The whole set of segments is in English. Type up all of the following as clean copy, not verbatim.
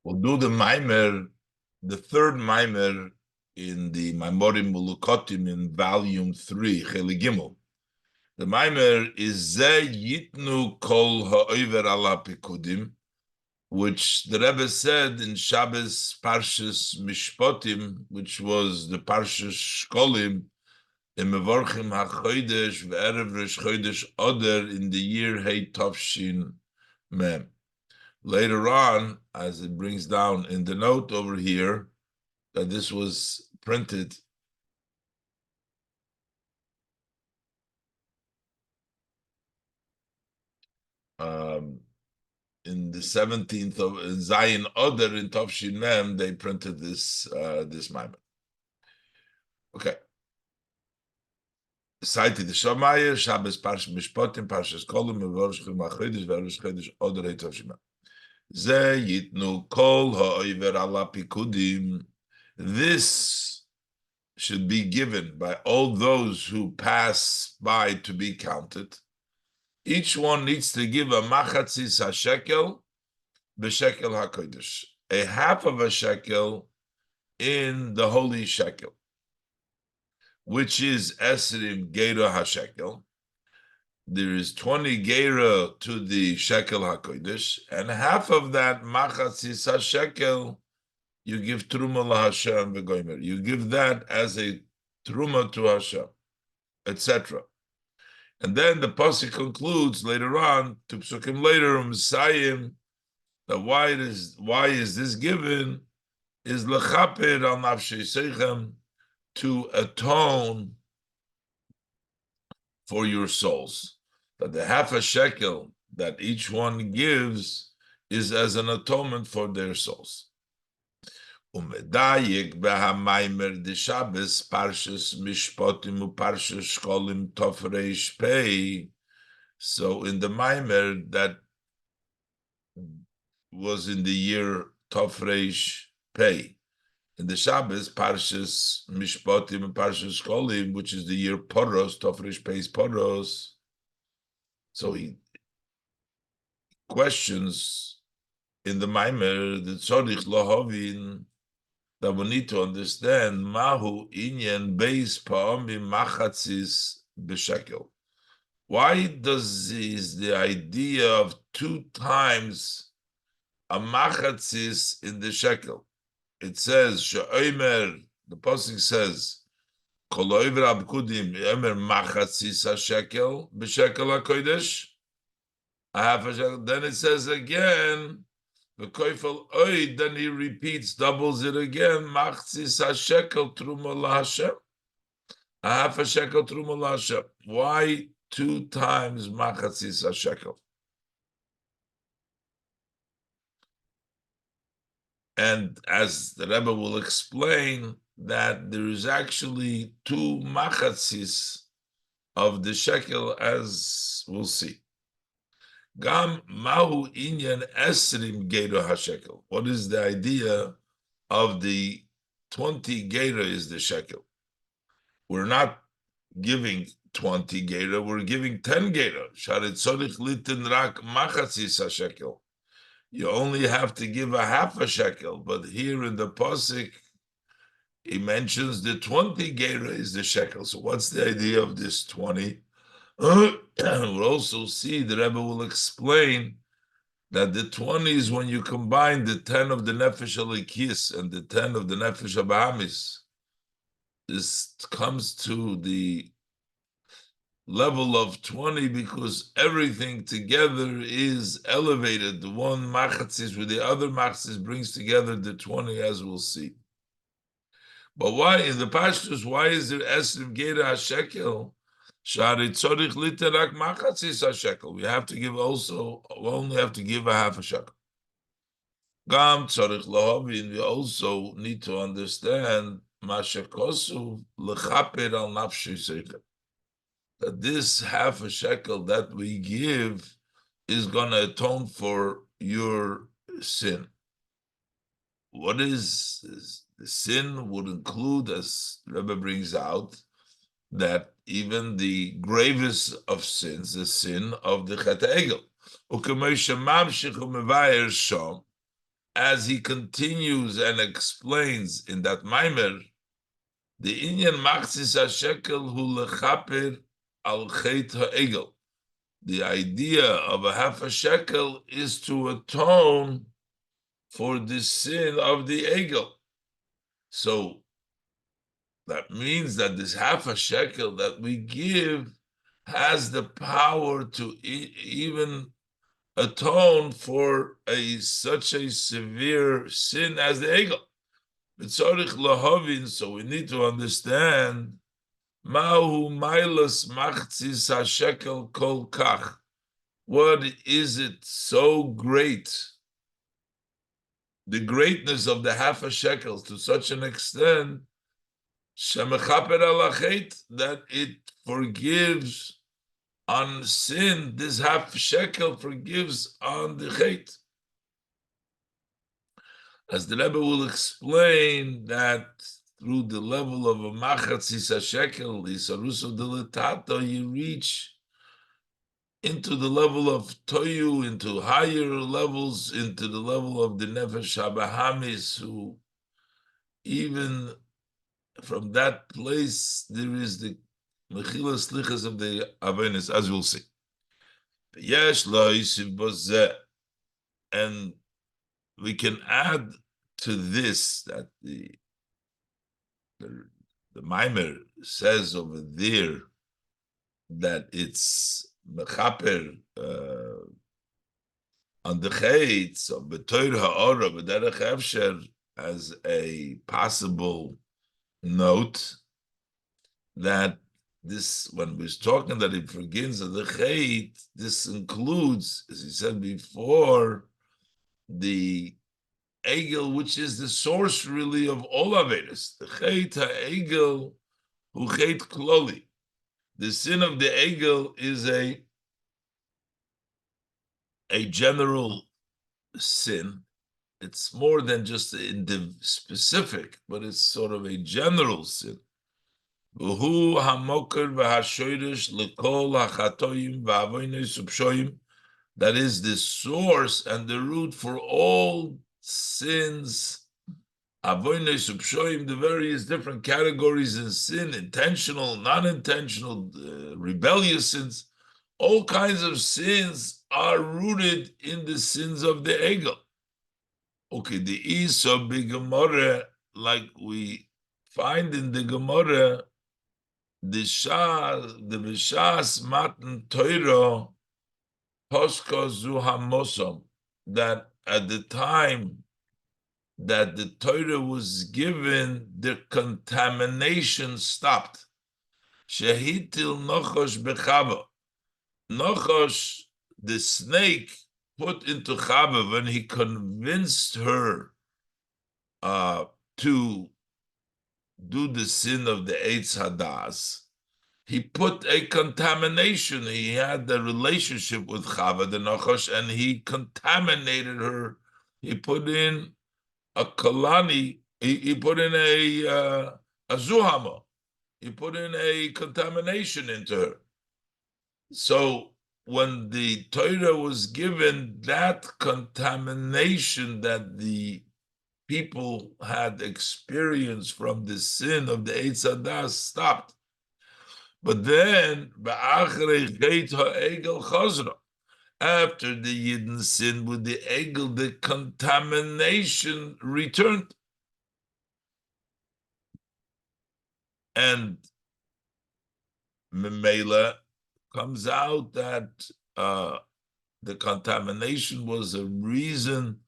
We'll do the Maimer, the third Maimer in the Maimorim Mulukotim in volume 3, Cheli Gimel. The Maimer is Ze Yitnu Kol Ha'over Ala Pekudim, which the Rebbe said in Shabbos Parshas Mishpatim, which was the Parshas Shkolim, in Mevorchim HaChodesh Ve'erev Rosh Chodesh Oder in the year h'tshmem. Later on, as it brings down in the note over here, that this was printed in the 17th of Zayin Oder in Tavshin, they printed this Maimer. Okay. Cited the Shamayah, Shabbos Parshas Mishpatim, Parshas Kolim, Mevorchim HaChodesh Ve'erev Rosh Chodesh Oder h'tshmem. Ze Yitnu Kol Ha'over Ala Pekudim. This should be given by all those who pass by to be counted. Each one needs to give a machatzis hashekel b'shekel hakodesh, a half of a shekel in the holy shekel, which is esrim gera hashekel. There is 20 gera to the shekel hakodesh, and half of that machatzis hashekel you give truma laHashem v'goymer. You give that as a truma to Hashem, etc. And then the pasuk concludes later on to psukim later Messiah that why is this given is lechaper al nafshei seichem, to atone for your souls. That the half a shekel that each one gives is as an atonement for their souls. Umedayik b'hamaimer de Shabbos Parshas Mishpatim u'Parshas Shkolim Tov Reish Pei. So in the Maimer that was in the year Tov Reish Pei, in the Shabbos Parshas Mishpatim and Parshas Shkolim, which is the year Poros, Tov Reish Pei's Poros. So he questions in the Maimer the Tzorich Lohovin, that we need to understand mahu inyan beis pa'amim machatzis b'shekel. Why is the idea of 2 times a machatzis in the shekel? It says she'omer, the pasuk says kol ha'over apkudim omer machatzis hashekel b'shekel hakodesh, a half a shekel. Then it says again the koifel oid, then he repeats, doubles it again. Machzis hashekel truma laHashem, a half a shekel truma laHashem. Why 2 times machzis hashekel? And as the Rebbe will explain, that there is actually 2 machzis of the shekel, as we'll see. Gam mahu inyan esrim gera hashekel. What is the idea of the 20 gera is the shekel? We're not giving 20 gera, we're giving 10 gera. Sharet tzorich litin rak machatzis hashekel. You only have to give a half a shekel, but here in the pasuk, he mentions the 20 gera is the shekel. So what's the idea of this 20? We'll also see, the Rebbe will explain that the 20 is when you combine the 10 of the Nefesh Elikis and the 10 of the Nefesh Abahamis. This comes to the level of 20 because everything together is elevated. The one machatzis with the other machatzis brings together the 20, as we'll see. But why, in the Pashtus, why is there Esrim Gera HaShekel? We have to give also, we only have to give a half a shekel. We also need to understand that this half a shekel that we give is going to atone for your sin. What is the sin would include, as Rebbe brings out, that even the gravest of sins, the sin of the Chet Egel. as he continues and explains in that Maimer, the Inyan Machzis HaShekel Hu Lechaper Al Chet HaEgel. The idea of a half a shekel is to atone for the sin of the Egel. So that means that this half a shekel that we give has the power to even atone for such a severe sin as the Egel. So we need to understand Mahu Milas Machzis HaShekel Kol Kach. What is it so great? The greatness of the half a shekel to such an extent Shemechaper al achet, that it forgives on sin. This half shekel forgives on the chet. As the Rebbe will explain that through the level of a machatzis shekel, the saruso deletato, you reach into the level of toyu, into higher levels, into the level of the nefesh habahamis, who even from that place there is the mechilas slichas of the avenis, as we'll see. Yesh lo yisiv bozeh, and we can add to this that the Maimer says over there that it's mechaper on the chayitz of betoir ha'ora b'derech efsher as a possible note that this, when we're talking that it forgives the chayit, this includes, as he said before, the egel, which is the source really of all averos. The chayit ha'egel hu chayit kloli. The sin of the egel is a general sin. It's more than just in the specific, but it's sort of a general sin. V'hu hamoker v'hashoyrish lekol hachatoyim v'avonos upshoyim. That is the source and the root for all sins. Avonos upshoyim, the various different categories of sin, intentional, non-intentional, rebellious sins. All kinds of sins are rooted in the sins of the ego. Okay, the Isa big Gemara, like we find in the Gemara, the Bishas Matan Toiro Posko Zuhamosam, that at the time that the Torah was given, the contamination stopped. Shehitil Nochosh Bechava. Nochosh, the snake, put into Chava when he convinced her to do the sin of the Eitz Hadas. He put a contamination. He had the relationship with Chava, the Nochosh, and he contaminated her. He put in a kalani. He put in a zuhama. He put in a contamination into her. So when the Torah was given, that contamination that the people had experienced from the sin of the Eitz Hadas stopped. But then, after the Yidden sin with the Egel, the contamination returned. And Memela comes out that the contamination was a reason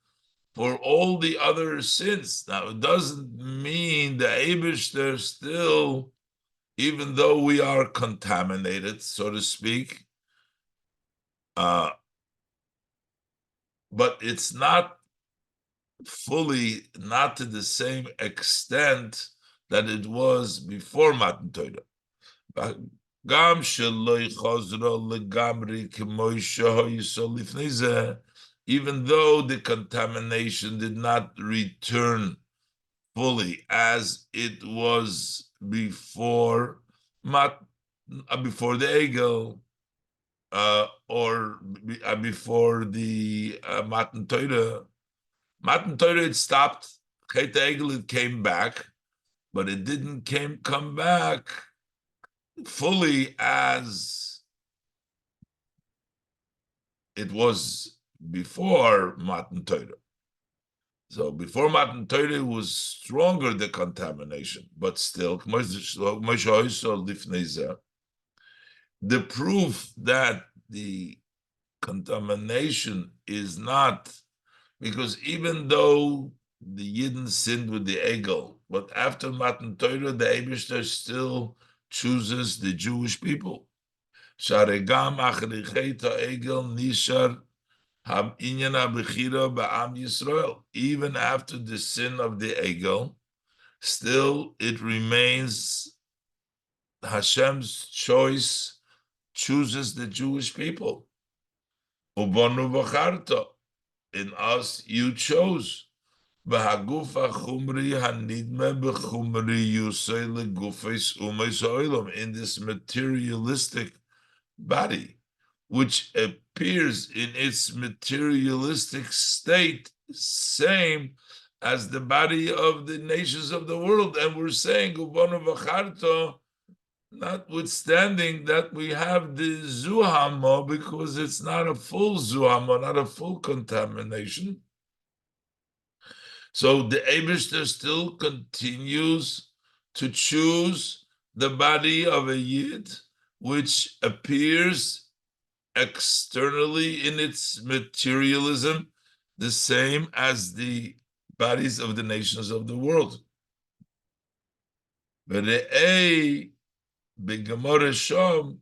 for all the other sins. Now, it doesn't mean the Eibishter still, even though we are contaminated, so to speak, but it's not fully, not to the same extent that it was before Matan Torah. Even though the contamination did not return fully as it was before the Egel, or before the Matan Torah, Matan Torah, it stopped. Chet Egel, it came back, but it didn't come back fully as it was before Matan Torah. So before Matan Torah was stronger, the contamination, but still, the proof that the contamination is not, because even though the Yidden sinned with the Egel, but after Matan Torah, the Eibishter still chooses the Jewish people. Sharegam achrichei Egel nishar inyan abechira ba'am Yisrael. Even after the sin of the Egel, still it remains Hashem's choice chooses the Jewish people. Ubonu v'charta. In us you chose. B'hagufa chumri hanidme b'chumri yusei legufes umeis ha'olam. In this materialistic body, which appears in its materialistic state, same as the body of the nations of the world. And we're saying, Ubonu v'charta, notwithstanding that we have the zuhamo, because it's not a full zuhamo, not a full contamination. So the Eibishter still continues to choose the body of a Yid, which appears externally in its materialism, the same as the bodies of the nations of the world. But the Gemara Shom,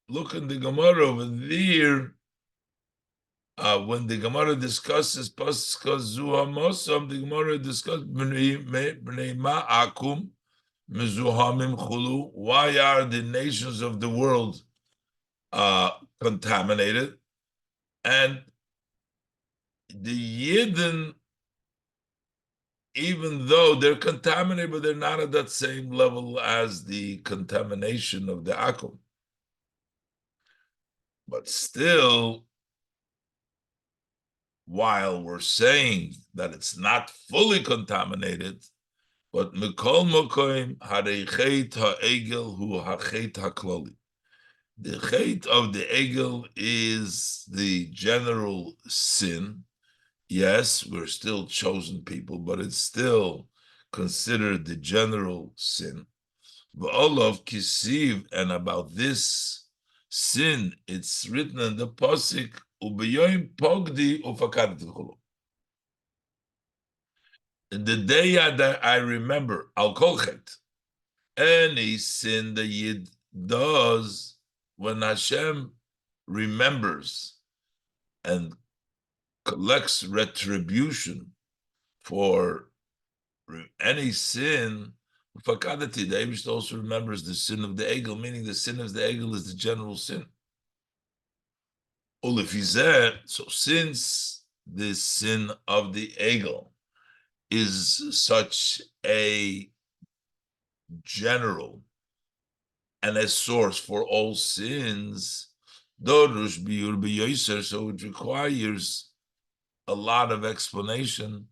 look in the Gemara over there, when the Gemara discusses Paska Zuhamosam, the Gemara discusses Bnei Ma'akum, Mezuhamim Chulu. Why are the nations of the world contaminated? And the Yidden, even though they're contaminated, but they're not at that same level as the contamination of the Akum. But still, while we're saying that it's not fully contaminated, but Mikol Mokoim Harei Chet HaEgel Hu HaChet HaKloli. The Chet of the Egel is the general sin. Yes, we're still chosen people, but it's still considered the general sin. V'olov Kisiv, and about this sin, it's written in the Pasuk, Ubeyoim Pogdi Ufakadti Chulu. The day that I remember, Al Kol Chet, any sin the Yid does, when Hashem remembers and collects retribution for any sin, Fakadati, the Eibush also remembers the sin of the Egel, meaning the sin of the Egel is the general sin. So since the sin of the Egel is such a general and a source for all sins, so it requires a lot of explanation.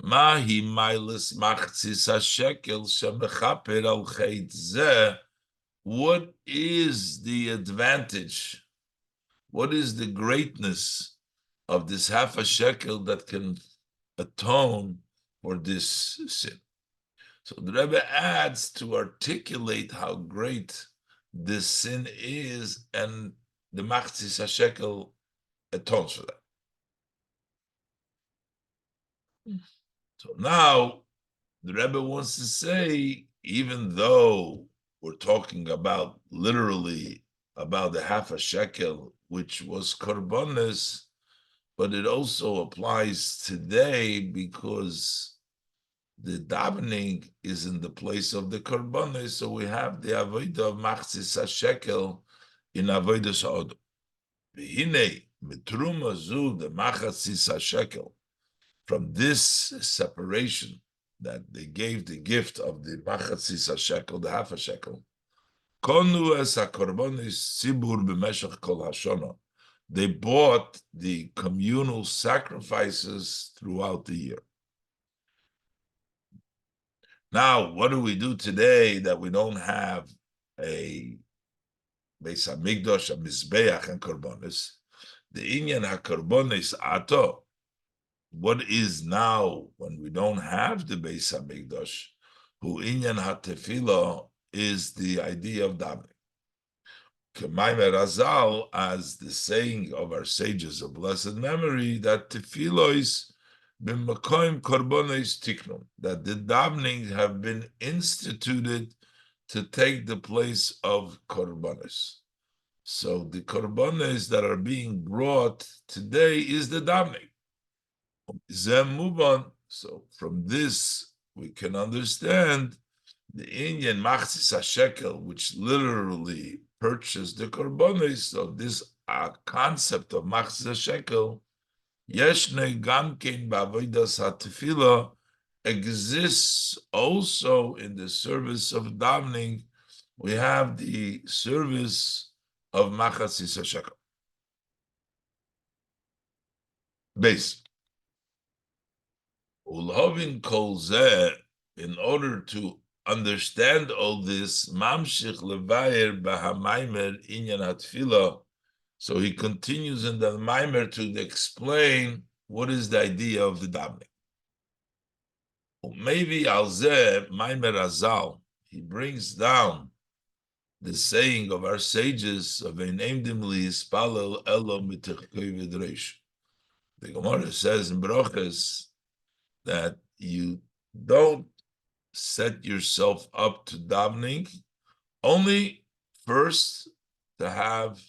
Mahi mailis machzis hashekel shemechaper al chet zeh. What is the advantage? What is the greatness of this half a shekel that can atone for this sin? So the Rebbe adds to articulate how great this sin is, and the machzis hashekel atones for that. So now the Rebbe wants to say, even though we're talking about literally about the half a shekel, which was korbanos, but it also applies today because the davening is in the place of the korbanos, so we have the avodah of machzis hashekel in avodah sa'od. V'hinei mitruma zu the machzis hashekel. From this separation that they gave the gift of the machzis hashekel, the half a shekel, konu es hakorbanos tzibur b'meshach kol hashana. they bought the communal sacrifices throughout the year. Now, what do we do today that we don't have a Beis Hamikdash, a Mizbeach, and Korbanos? The Inyan HaKorbanos Ato. What is now when we don't have the Beis Hamikdash? Who Inyan HaTefillah is the idea of davening. K'maimer Razal, as the saying of our sages of blessed memory, that tefillah is b'makom korbanos tiknun, that the davening have been instituted to take the place of korbanos. So the korbanos that are being brought today is the davening. So from this we can understand the Indian machzis shekel, which literally purchased the korbanos. So this concept of machzis shekel, yeshne gamkein ba'avodas hatefillah, exists also in the service of davening. We have the service of machzis shekel. Base. Ulhovin kol zeh, in order to understand all this, mamshich levayer b'hamaimer inyan hatfila. So he continues in the maimer to explain what is the idea of the davening. Maybe alzeh maimer azal, he brings down the saying of our sages of einimdim liyispalel elo mitechkei v'dreish. The Gemara says in Brachas that you don't set yourself up to davening, only first to have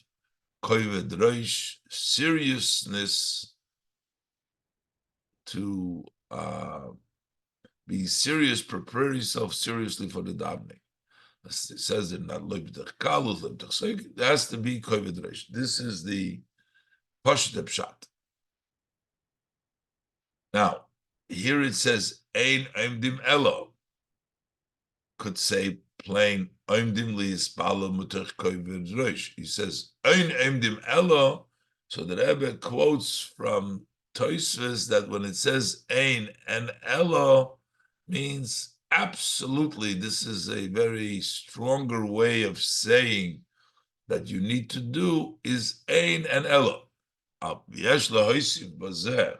koived reish, seriousness, to be serious, prepare yourself seriously for the davening. It says in that it has to be koived reish. This is the pashut pshat. Now, here it says ein imdim elo. Could say plain oimdim li yispalo mutach koived reish. He says ein oimdim elo, so the Rebbe quotes from Tosfos that when it says ein and elo means absolutely. This is a very stronger way of saying that you need to do is ein and elo. Yesh lahoisiv bazer.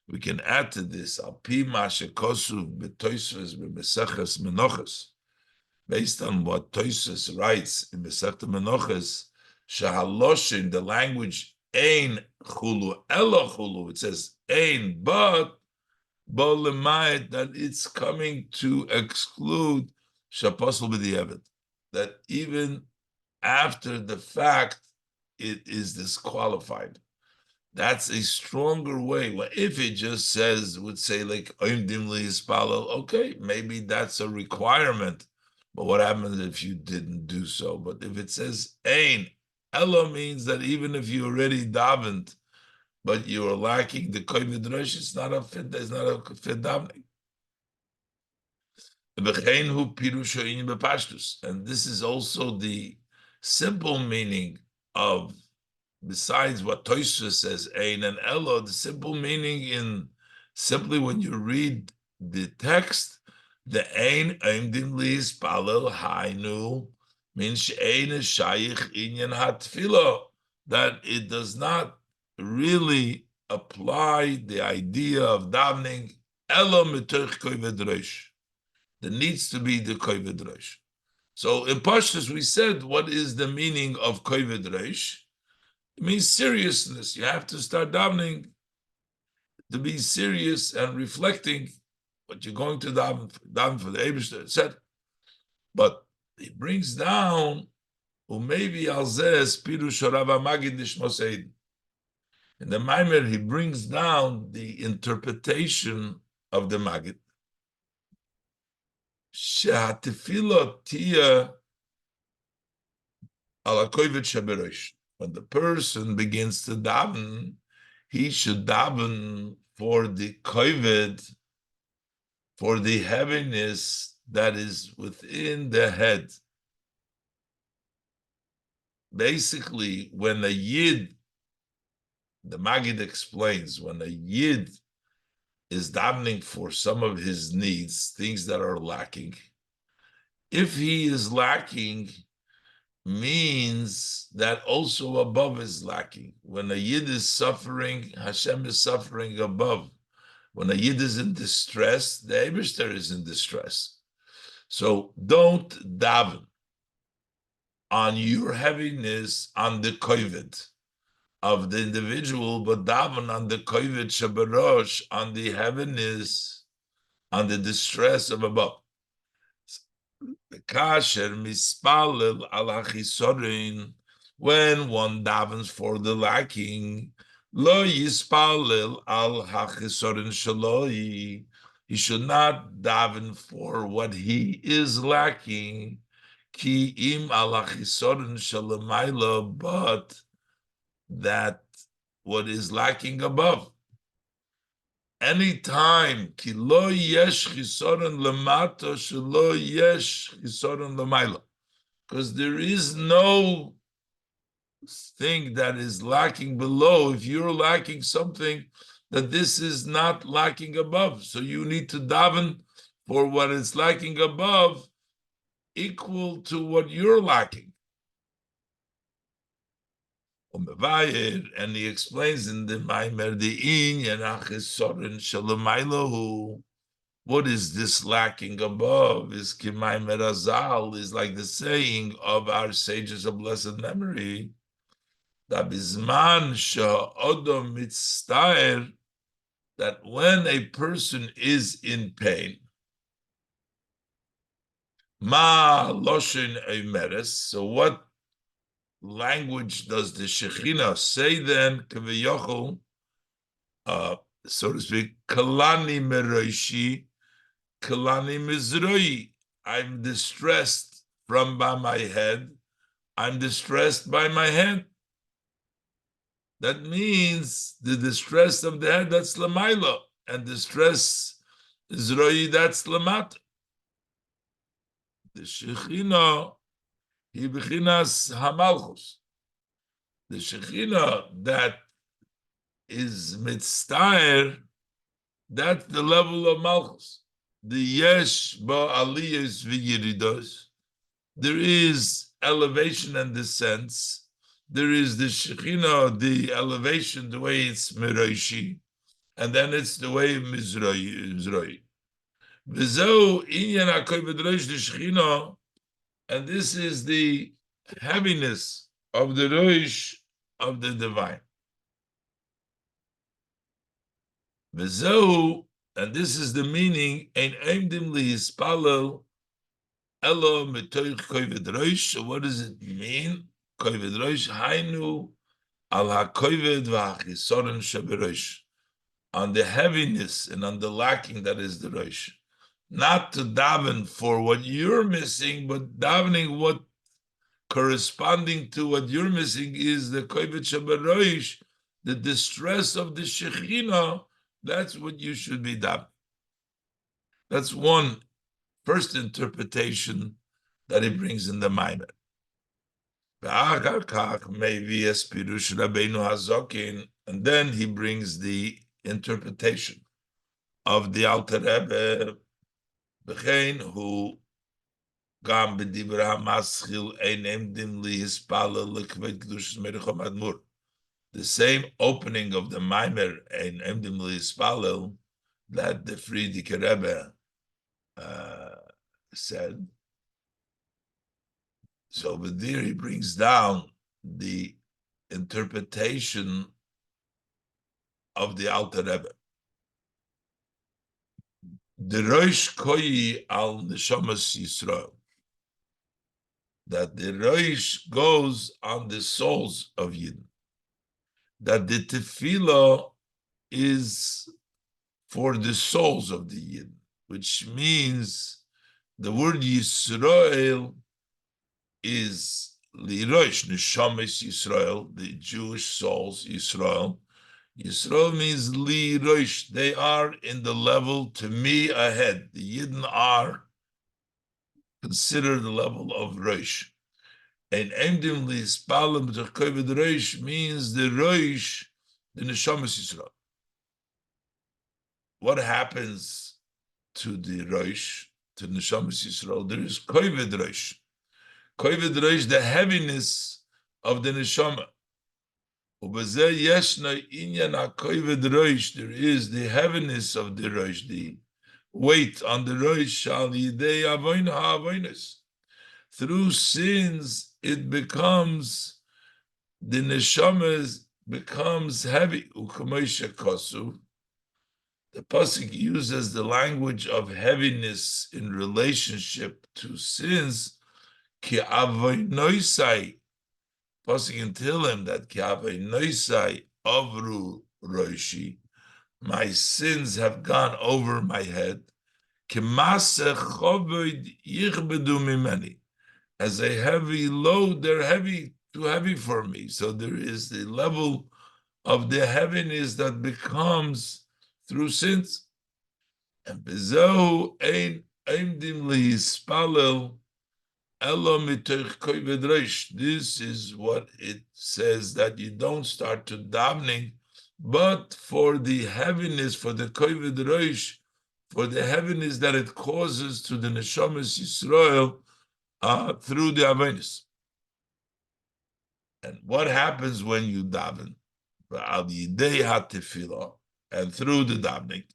We can add to this al pi ma shekosuv b'Tosfos b'Meseches Menachos. Based on what Tosfos writes in Masechet Menachos, shahaloshin, the language ein chulu elo chulu, it says ein but bo lemayit, that it's coming to exclude shaposel b'diavad, that even after the fact it is disqualified. That's a stronger way. Well, if it just says, would say like oimdim li yispalel, okay, maybe that's a requirement. But what happens if you didn't do so? But if it says ein, elo means that even if you already davened, but you are lacking the koived reish, it's not a fit. There's not a fit davening. And this is also the simple meaning of, besides what Tosfos says, ein and elo, the simple meaning in simply when you read the text, the ein oimdim liyispalel hainu means ein shayich inyan hatfilo, that it does not really apply the idea of davening elo mitoch koived reish. There needs to be the koived reish. So in Pashtus we said, what is the meaning of koived reish? It means seriousness. You have to start davening to be serious and reflecting what you're going to daven for the Eibishter, etc. But he brings down umevi alzeh pirush Rav Magid Nishmos Eid. In the Maimer, he brings down the interpretation of the Magid. Shehatefillah tia ala koived shaberosh. When the person begins to daven, he should daven for the koived, for the heaviness that is within the head. Basically, when a yid the Maggid explains when a Yid is davening for some of his needs, things that are lacking, if he is lacking, means that also above is lacking. When a Yid is suffering, Hashem is suffering above. When a Yid is in distress, the Eibishter is in distress. So don't daven on your heaviness on the kovid of the individual, but daven on the kovid shabarosh, on the heaviness, on the distress of above. Kasher mispalel al hachisorin, when one davens for the lacking, lo yispalel al hachisorin shaloi, he should not daven for what he is lacking, ki im al hachisorin shalamayla, but that what is lacking above. Anytime, ki lo yesh chisoron lemata shelo yesh chisoron lemayla, because there is no thing that is lacking below. If you're lacking something, that this is not lacking above. So you need to daven for what is lacking above, equal to what you're lacking. And he explains in the Maimer the inyan achisoron shelemaylahu. What is this lacking above? Is Kimaimer Azal, is like the saying of our sages of blessed memory, that bisman sha'odom mitztaer, that when a person is in pain, ma loshin eimeres, so what language does the Shekhinah say then, kaviyachol, so to speak, kalani meroishi, kalani mizroi, I'm distressed from by my head, I'm distressed by my head. That means the distress of the head, that's lamaila, and distress izroi, that's lamata. The Shekhinah, he bechinas hamalchus. The Shekhinah that is mitztaer, that's the level of malchus. The yesh ba aliyos v'yiridos. There is elevation and descents. There is the Shekhinah, the elevation, the way it's miroishi, and then it's the way mizroi. V'zeu inyan hakoyved rosh the Shekhinah, and this is the heaviness of the rosh of the divine. V'zeu, and this is the meaning, ein eimdim lihispalel elo metoich koyved rosh. So what does it mean? Koyved rosh, hainu al hakoyved v'hachisoron sheberosh, on the heaviness and on the lacking that is the rosh. Not to daven for what you're missing, but davening what corresponding to what you're missing is the koyved sheberosh, the distress of the Shekhinah. That's what you should be davening. That's one first interpretation that he brings in the Maimer. And then he brings the interpretation of the Alter Rebbe, who gam b'dibra hamaschil ein emdim lihispalel lekved kedushas merichom admur. The same opening of the Maimer ein emdim lihispalel that the Frierdiker Rebbe said. So over there he brings down the interpretation of the Alter Rebbe. The Rosh Koyi al Neshamas Yisrael, that the Rosh goes on the souls of Yidden, that the Tefillah is for the souls of the Yidden, which means the word Yisrael is Lirosh, Neshamas Yisrael, the Jewish souls, Yisrael. Yisrael means Lirosh, they are in the level to me ahead. The Yidden are considered the level of Rosh. And Emdim Lispalim Kovid Rosh means the Rosh the neshamas Yisrael. What happens to the Rosh, to the neshamas Yisrael? There is koived Rosh. Koived Rosh, the heaviness of the neshama. There is the heaviness of the Rosh, the weight on the Rosh. Through sins, it becomes, the neshama becomes heavy. The pasuk uses the language of heaviness in relationship to sins. Ki avoinoisai. Pasuk can tell him that ki avoinoisai avru roishi. My sins have gone over my head. Ki maseh chovod yichbedu mimeni. As a heavy load, they're heavy, too heavy for me. So there is the level of the heaviness that becomes through sins. And bezehu ein aimdim lihispalel elo mitoch koived reish. This is what it says, that you don't start to davening, but for the heaviness, for the koived reish, for the heaviness that it causes to the neshamas Yisrael, through the awareness. And what happens when you daven? And through the davening.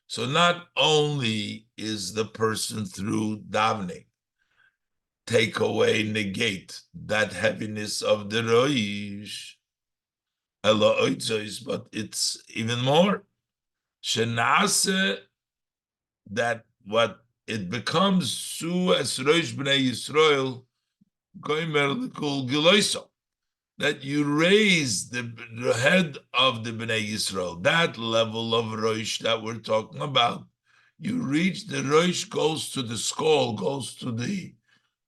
So not only is the person through davening take away, negate that heaviness of the roish, but it's even more. Shenase, that what it becomes su as roish bnei Yisrael goimer l'kol giloiso, that you raise the head of the bnei Yisrael, that level of roish that we're talking about. You reach the roish, goes to the skull, goes to the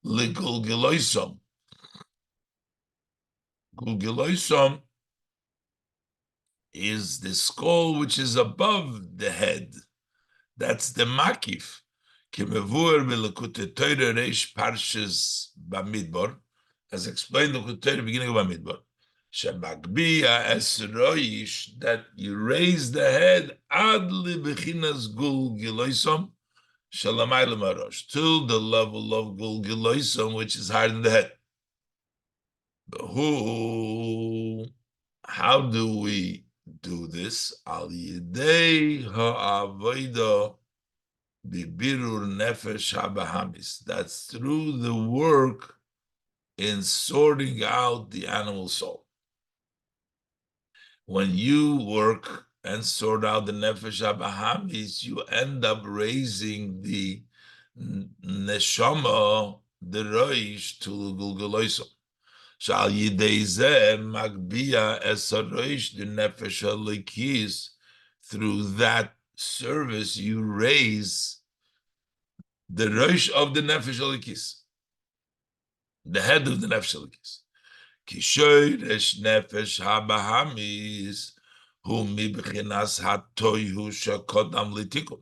l'kol giloiso. Kol giloiso is the skull which is above the head. That's the makif. Kimevur b'lekutei Torah reish parshas b'midbar, as explained in the Torah beginning of b'midbar. Shemagbiya es roish, that you raise the head ad libechinas gul giloisom shalamay lemarosh, till the level of gul giloisom, which is higher than the head. Who? How do we do this? Al yidei ha'avodah bibirur nefesh habahamis. That's through the work in sorting out the animal soul. When you work and sort out the nefesh habahamis, you end up raising the neshama, the roish, to gulgaloisom. Shal yidei zeh magbiya es haroish the nefesh halikis. Through that service, you raise the roish of the nefesh halikis, the head of the nefesh halikis. Kishoyresh nefesh habahamis hu mibchinas hatoyhu shekodam litikun.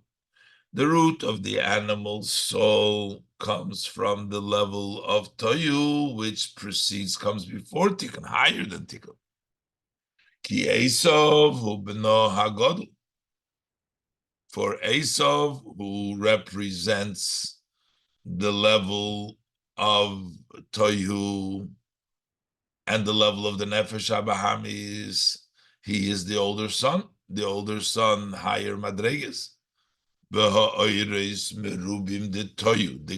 The root of the animal soul comes from the level of toyu, which comes before tikkun, higher than tikkun. Ki Esav hu beno hagodl. For Esav, who represents the level of toyu and the level of the nefesh habahamis, he is the older son. The older son, higher madregas. The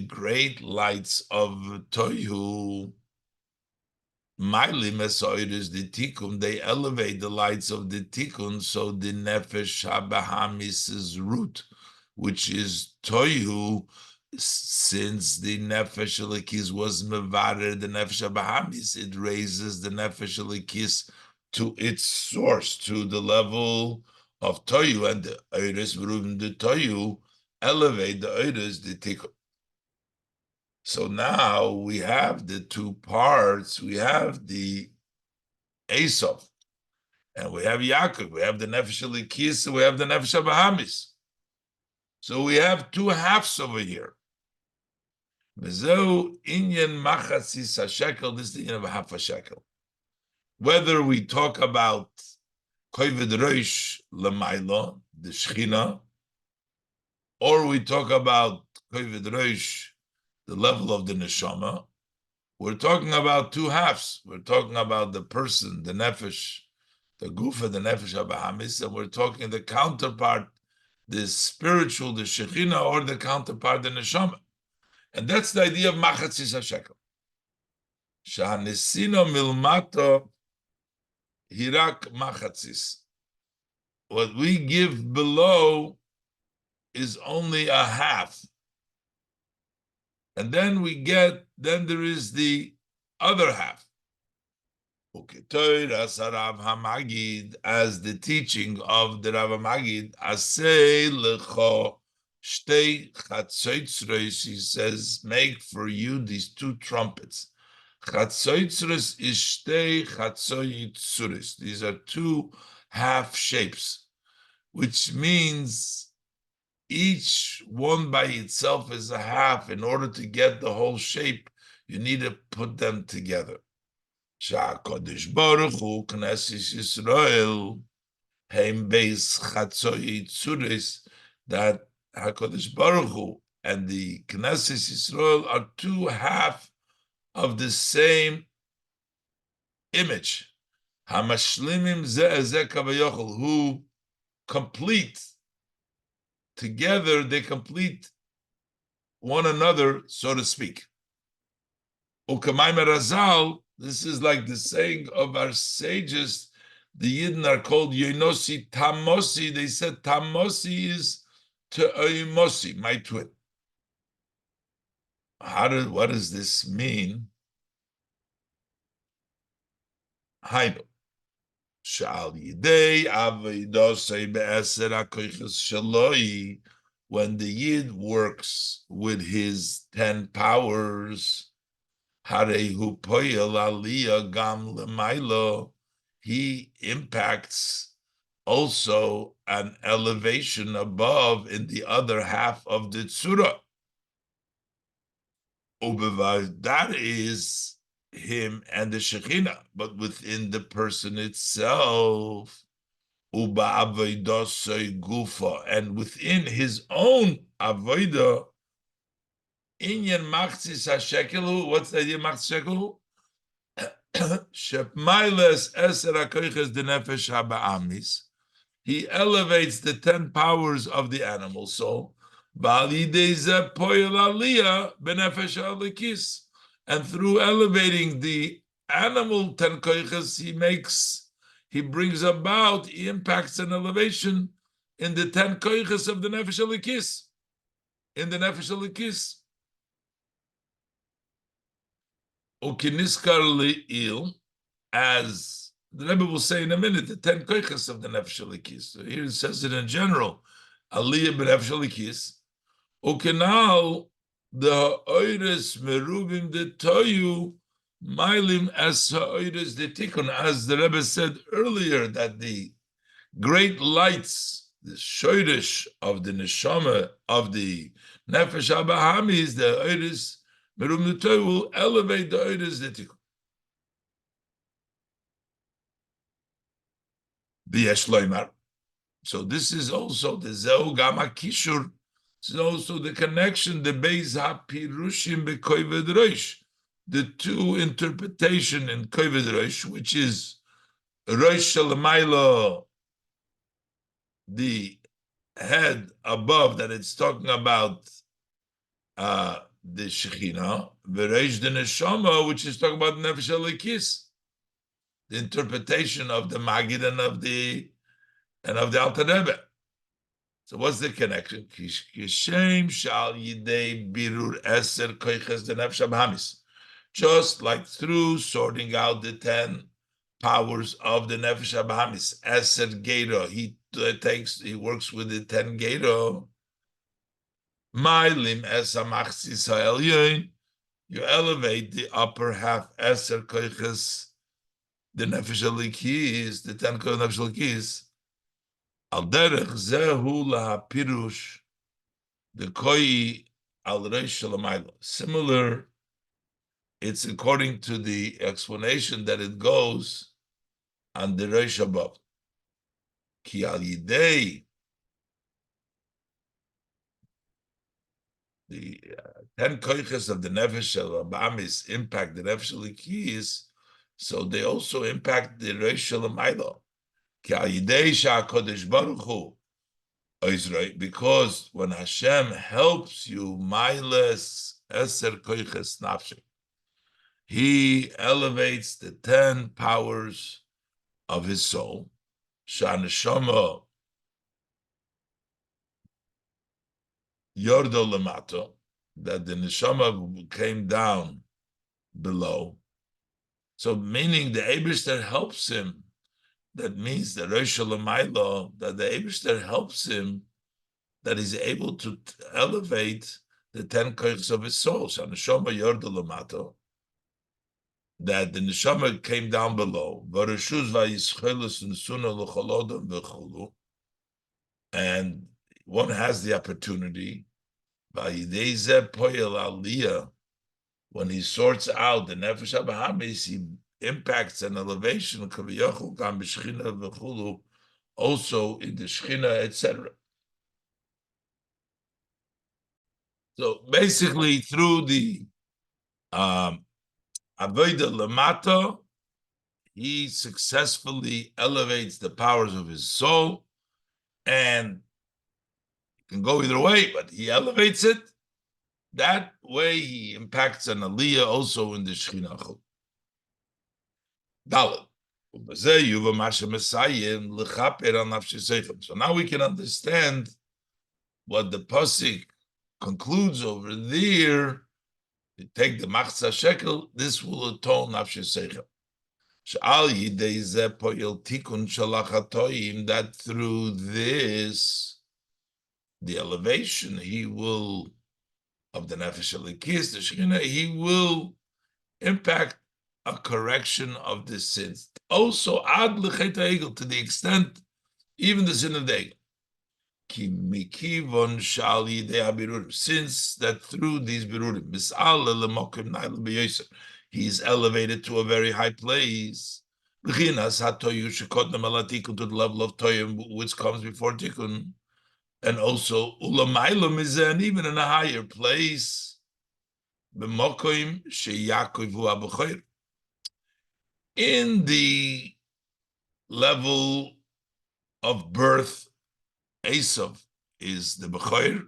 great lights of Toyu, the Tikkun, they elevate the lights of the Tikkun, so the Nefesh HaBahamis' root, which is Toyu, since the Nefesh Elikis was Mevarer, the Nefesh HaBahamis, it raises the Nefesh Elikis to its source, to the level of Toyu, and the Eiris Berubim the Toyu elevate the Eiris the Tikkun. So now we have the two parts. We have the Esav, and we have Yaakov. We have the Nefesh Elikis, and we have the Nefesh HaBahamis. So we have two halves over here. Bezeu inyan machatzis hashekel, this is the inyan of a half a shekel. Whether we talk about kovid roish lemaila, the shechina, or we talk about kovid roish, the level of the neshama, we're talking about two halves. We're talking about the person, the nefesh, the gufa, the nefesh abahamis, and we're talking the counterpart, the spiritual, the shechina, or the counterpart, the neshama. And that's the idea of machatzis hashekel. Shahanisino milmato hirak machatzis. What we give below is only a half. And then there is the other half. As the teaching of the Rav Magid, asay lecho shtei chatzotzros, he says, make for you these two trumpets. Chatzotzros is shtei chatzotzros. These are two half shapes, which means each one by itself is a half. In order to get the whole shape, you need to put them together. Sha'kodesh Baruch Hu Knesset Yisrael Heim Beis Chatzoi Tzuris, that HaKadosh Baruch Hu and the Knesset Yisrael are two half of the same image. Hamashlimim Ze Kavayochel, who complete together, they complete one another, so to speak. Ukamayim Razal, this is like the saying of our sages. The Yidden are called Yonosi Tamosi. They said Tamosi is Te'oimosi, my twin. What does this mean? Hainu. Sha'al Yidei Avidosei Be'eser HaKoiches Shaloi, when the Yid works with his 10 powers, Harehu Poyel Aliyah Gam Lemailo, he impacts also an elevation above in the other half of the tzura. That is him and the Shekhinah, but within the person itself, Uba Avoidosoi Gufa, and within his own Avoida, Inyan Machzis HaShekelu, what's the idea of Machzis HaShekelu? Shepmailes Eser HaKoiches de Nefesh HaBa'amis. He elevates the 10 powers of the animal soul. And through elevating the animal 10 koiches, he brings about, he impacts an elevation in the 10 koiches of the Nefesh Elikis. In the Nefesh Elikis. Ukiniskar li'il, as the Rebbe will say in a minute, the 10 koiches of the Nefesh Elikis. So here it says it in general, Aliyah b'Nefesh Elikis. Ukenal, the ha'oires merubim de toyu, mailim as ha'oires de tikun, as the Rebbe said earlier, that the great lights, the shoyrish of the neshama, of the Nefesh HaBahamis, the ha'oires merubim de toyu, will elevate the ha'oires de tikun. So this is also the Zeu Gama Kishur. This is also the connection, the Beis HaPirushim beKoived Rosh, the two interpretation in Koived Rosh, which is Rosh Shalamayla, the head above, that it's talking about the Shekhinah, V'Rosh the Neshama, which is talking about Nefesh Elikis. The interpretation of the Magid and of the Alter Rebbe. So what's the connection? Kishem shal yidei birur eser koiches the nefesh habahamis. Just like through sorting out the 10 powers of the nefesh habahamis, eser geiro, he works with the 10 geiro. Mailim esa machzis ha'elyon, you elevate the upper half eser koiches the nefesh elikis, the 10 koiches nefesh elikis. Al derech zehu lahapirush the koi al reish shalamayla. Similar, it's according to the explanation that it goes on the reish above. Ki al yidei, the 10 koiches of the nefesh shel abamis impact the nefesh shel, so they also impact the reish shalamayla. Ki al yidei sha'kodesh baruch hu, because when Hashem helps you, Mailes Eser Koiches Nafshik, He elevates the 10 powers of his soul. Shaneshama Yordo Lamato, that the neshama came down below. So, meaning the Eibishter helps him. That means the Rosh Hashanah, that the Eibishter helps him, that he's able to elevate the 10 koiches of his soul. So neshama yorda lamato, that the neshama came down below. And one has the opportunity, when he sorts out the nefesh habahamis, he impacts an elevation also in the Shechina, etc. So basically, through the Avodah Lamata, he successfully elevates the powers of his soul, and it can go either way, but he elevates it. That way, he impacts an Aliyah also in the Shechina. Dalet. So now we can understand what the pasuk concludes over there. You take the machzah shekel, this will atone nafshe seichel. Sh'al yidei zeh poyel tikun shalach hatoyim, that through this, the elevation, he will, of the nefesh elikis, the Shekhinah, he will impact a correction of the sins. Also, ad l'chet ha'egel, to the extent, even the sin of the egel. Ki mikivon shal yidei habirurim, since that through these birurim, mis'al le'mokim na'il b'yoser, he is elevated to a very high place. B'chinas ha'toyu shekodnem ala tikun, to the level of toyim, which comes before tikun, and also ulamaylam is and even in a higher place. B'mokim sheYaakov hu ha'b'choir, in the level of birth, Esav is the B'choir,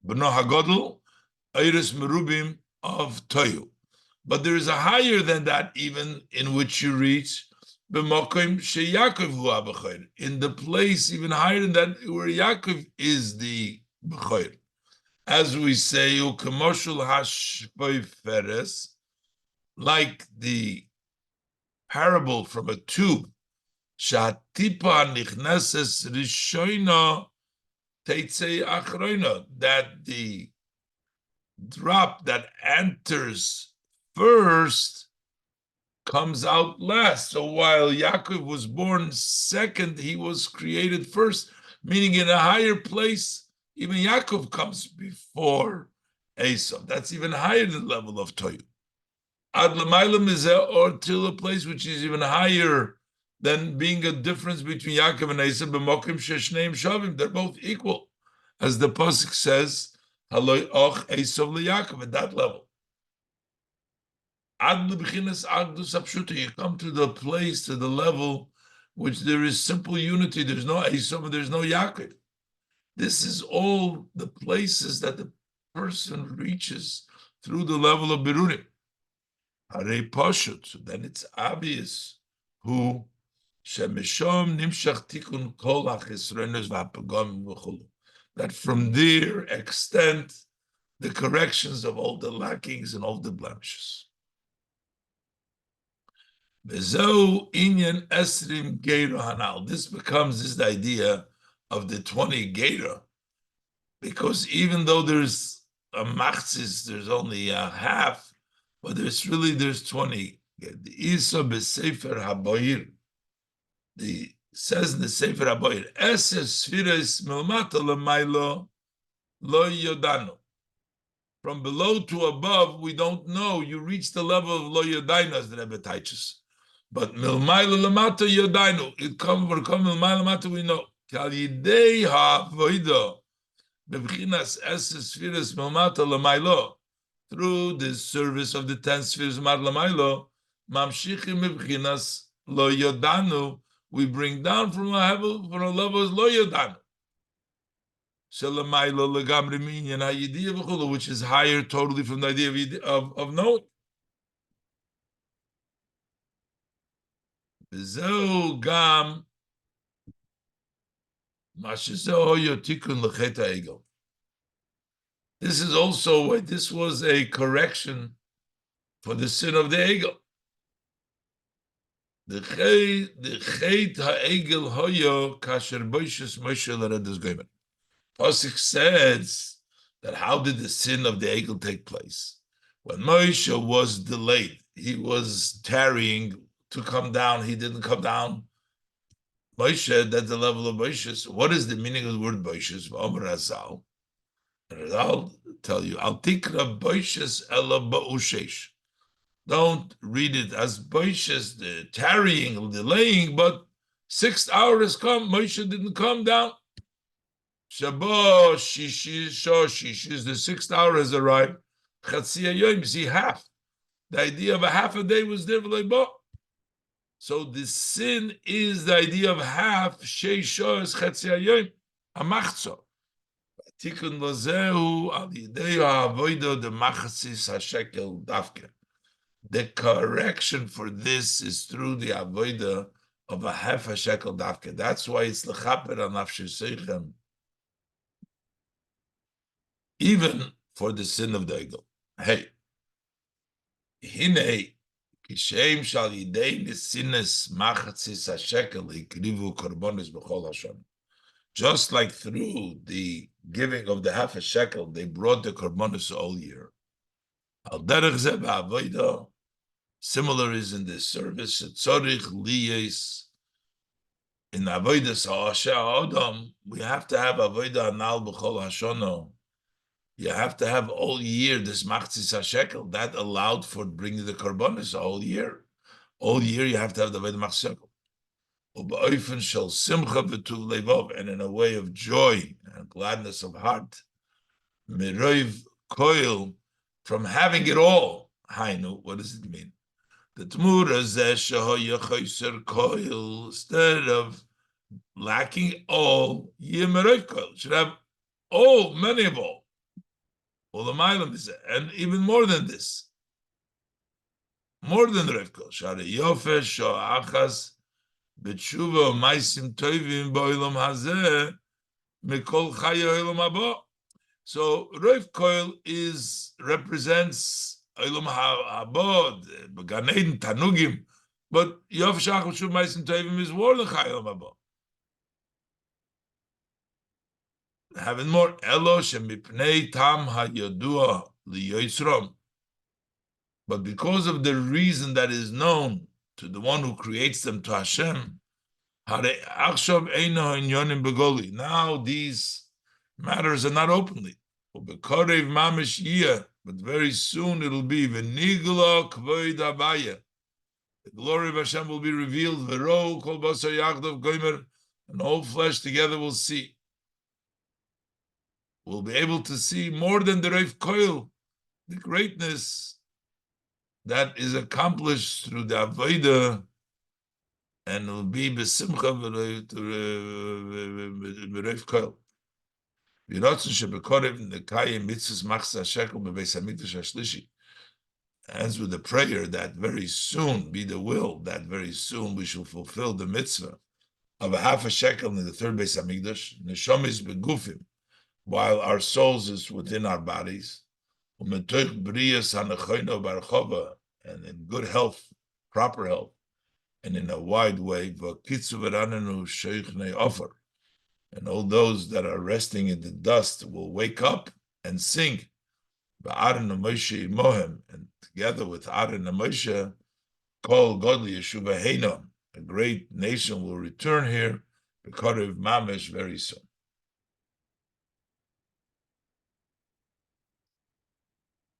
B'no HaGodl, Eiris Merubim of Toyu. But there is a higher than that, even in which you reach B'mokim sheYaakov hu ha'b'choir, in the place even higher than that, where Yaakov is the B'choir. As we say, U'kemoshul hashpoi feres, like the parable from a tube, Shatipa nichneses rishoina teitzei achroina, that the drop that enters first comes out last. So while Yaakov was born second, he was created first, meaning in a higher place, even Yaakov comes before Esau. That's even higher than the level of Toyu. Ad l'maylam is or till a place which is even higher than being a difference between Yaakov and Esau. B'mokim sheshneim shavim, they're both equal, as the pasuk says, "Haloi och Esau leYaakov," at that level. Ad l'b'chinas agdus apshuta, you come to the place, to the level which there is simple unity. There's no Esau and there's no Yaakov. This is all the places that the person reaches through the level of birurim. Harei pashut, so then it's obvious who shemishom nimshach tikun kol hachisronos v'hapagam v'chulu, that from there extend the corrections of all the lackings and all the blemishes. Bezeu inyan esrim geira hanal. This becomes the idea of the 20 geira, because even though there's a machzis, there's only a half, but there's 20. The Isa b'Sefer HaBoir, the says in the Sefer HaBoir, Eser Sfiras Milmata L'Maylo lo yodanu. From below to above, we don't know. You reach the level of lo yodainu, as the Rebbe teaches. But milmayla lamata yodainu. It come milmayla lamata, we know. Kal yidei ha'avoida b'bchinas eses spheres milmata lamaylo. Through the service of the 10 spheres mat lamaylo, mamshichim b'bchinas lo yodanu. We bring down from a level as lo yodanu. Which is higher totally from the idea of knowing. This is also why this was a correction for the sin of the eagle. The chet ha'egel hoyo kasher boishes Moshe l'redes goymer. Pasuk says that how did the sin of the eagle take place? When Moshe was delayed, he was tarrying to come down, he didn't come down. Moshe, that's the level of Moshe. So what is the meaning of the word Moshe? V'omer Azal. I'll tell you, Al tikra Moshe ela ba'ushesh. Don't read it as Moshe, the tarrying, delaying, but 6th hour has come, Moshe didn't come down. Shabbat Shishis, the 6th hour has arrived. Chatzia Yom, see half. The idea of a half a day was there. So the sin is the idea of half. Sheishos Chatzia Yom, a machzo. Tikun lozehu al yidei ha'avoida the machzis hashekel davke. The correction for this is through the avoida of a half a shekel davke. That's why it's lechaper al nafsheseichem. Even for the sin of the eagle. Hey, hine kishem shal yidei nisines machatzis hashekel ikrivu korbonis b'chol hashon. Just like through the giving of the half a shekel, they brought the korbonis all year. Al derech ze ba'avoida, similar is in this service. Tzorich liyes in avoida sa'asha adam. We have to have avoida anal b'chol hashono. You have to have all year this machzis hashekel that allowed for bringing the korbanos all year. All year you have to have the avodah machzis hashekel. And in a way of joy and gladness of heart, miroiv koil, from having it all. Hainu, what does it mean? The tmura zeh shehoya chayser koil, instead of lacking all, ye miroiv koil, should have all, many of all. And even more than this, more than Revkol, Shari Yofesh, Shoachas, Betshuva, Maisim Tovim, Boilam Hazeh, Mikol Chaya Olam Haba. So Revkol represents Olam Haba, Gan Eden, Tanugim, but Yofesh, Shoachas, Betshuva, Maisim Tovim is more than Chaya Olam Haba. Having more elosh and mipnei tam hayadua liyoisrom, but because of the reason that is known to the one who creates them, to Hashem, now these matters are not openly, but very soon it'll be the glory of Hashem will be revealed, and all flesh together will see. We'll be able to see more than the Reif Koil, the greatness that is accomplished through the Avodah, and it will be Besimcha Reif Koil. Ends with the prayer that very soon, be the will, that very soon we shall fulfill the mitzvah of a half a shekel in the 3rd Beis Hamikdash, Neshomis begufim, while our souls is within our bodies, and in good health, proper health, and in a wide way, and all those that are resting in the dust will wake up and sing, and together with Aaron and Moshe, call godly Yeshuva Heino, a great nation will return here, B'Korev Mamesh, very soon.